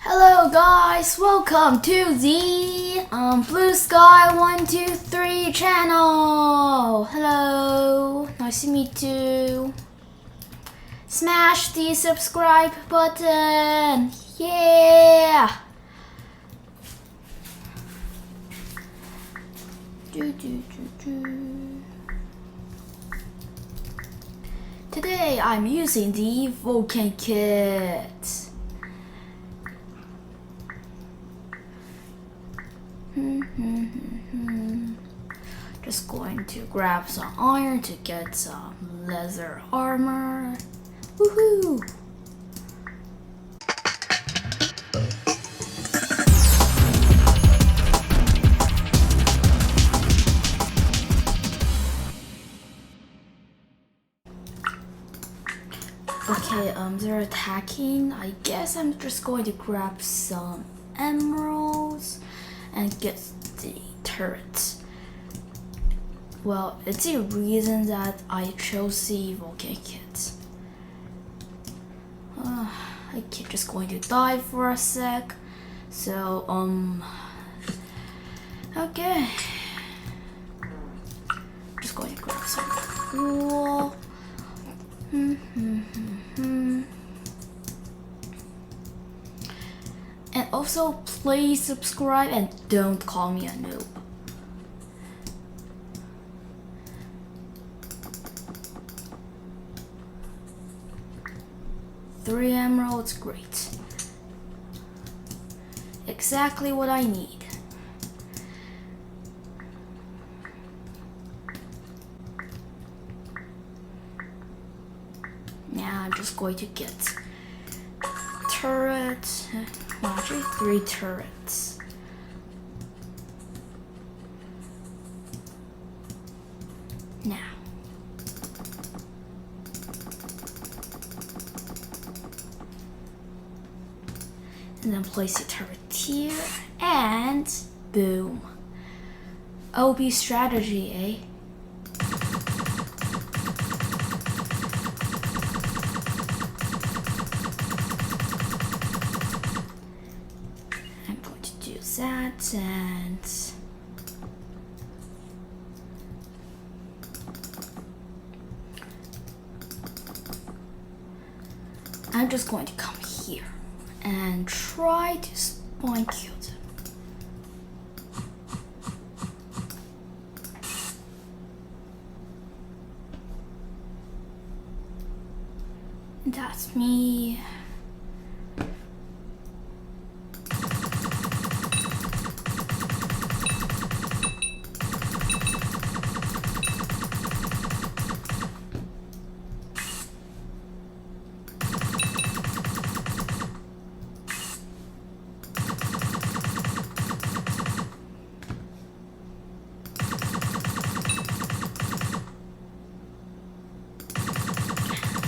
Hello guys, welcome to the Blue Sky 123 channel. Hello, nice to meet you. Smash the subscribe button. Yeah. Today I'm using the Vulcan kit. Just going to grab some iron to get some leather armor. Woohoo! Okay, they're attacking. I guess I'm just going to grab some emeralds and get the turret. Well, it's the reason that I chose the Vulcan kit. I keep just going to die for a sec. So, okay. Just going to grab some wool. And also, please subscribe and don't call me a noob. Three emeralds, great. Exactly what I need. Now I'm just going to get turret. Well, actually 3 turrets. Now. And then place the turret here, and boom. OB strategy, eh? I'm going to do that, and I'm just going to come here and try to spawn kill them. That's me.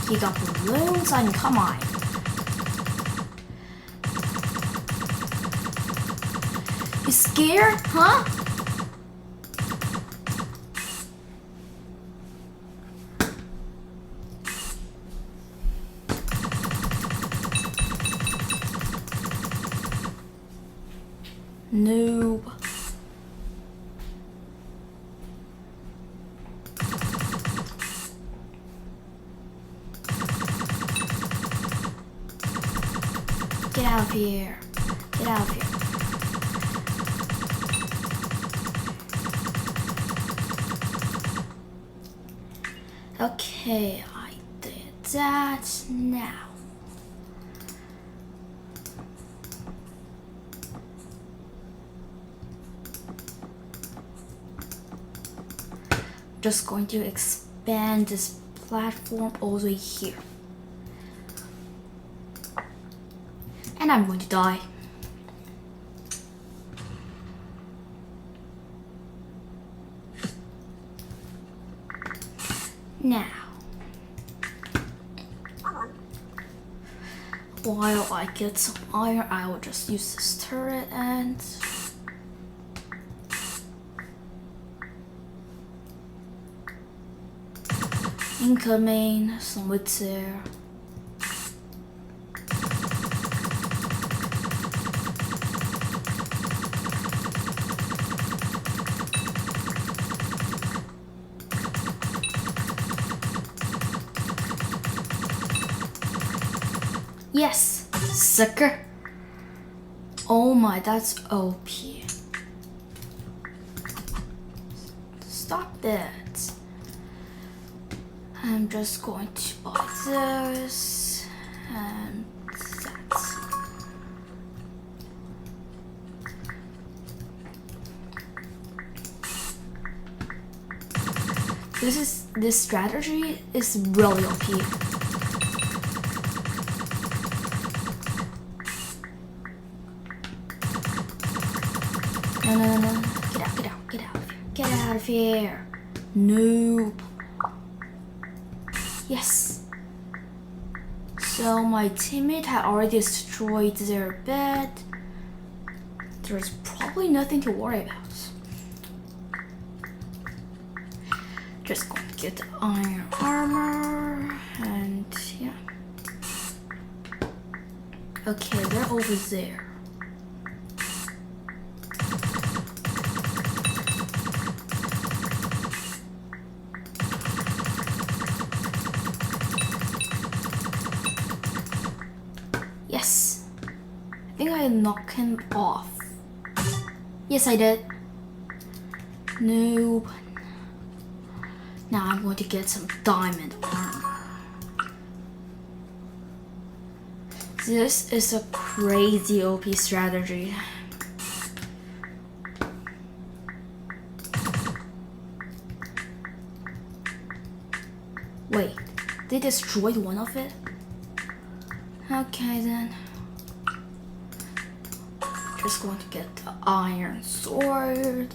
He got balloons, I mean, come on. You scared, huh? Noob. Get out of here. Get out of here. Okay, I did that now. Just going to expand this platform all the way here. And I'm going to die. Now, while I get some iron, I will just use this turret and incoming, some wood there. Yes, sucker. Oh my, that's OP. Stop it. I'm just going to buy this and that. This strategy is really OP. No. Get out of here. Nope. Yes. So my teammate had already destroyed their bed. There's probably nothing to worry about. Just going to get the iron armor and yeah. Okay, they're over there. Yes. I think I knocked him off. Yes, I did. Nope. Now I'm going to get some diamond armor. This is a crazy OP strategy. Wait, they destroyed one of it? Okay then. Just going to get the iron sword.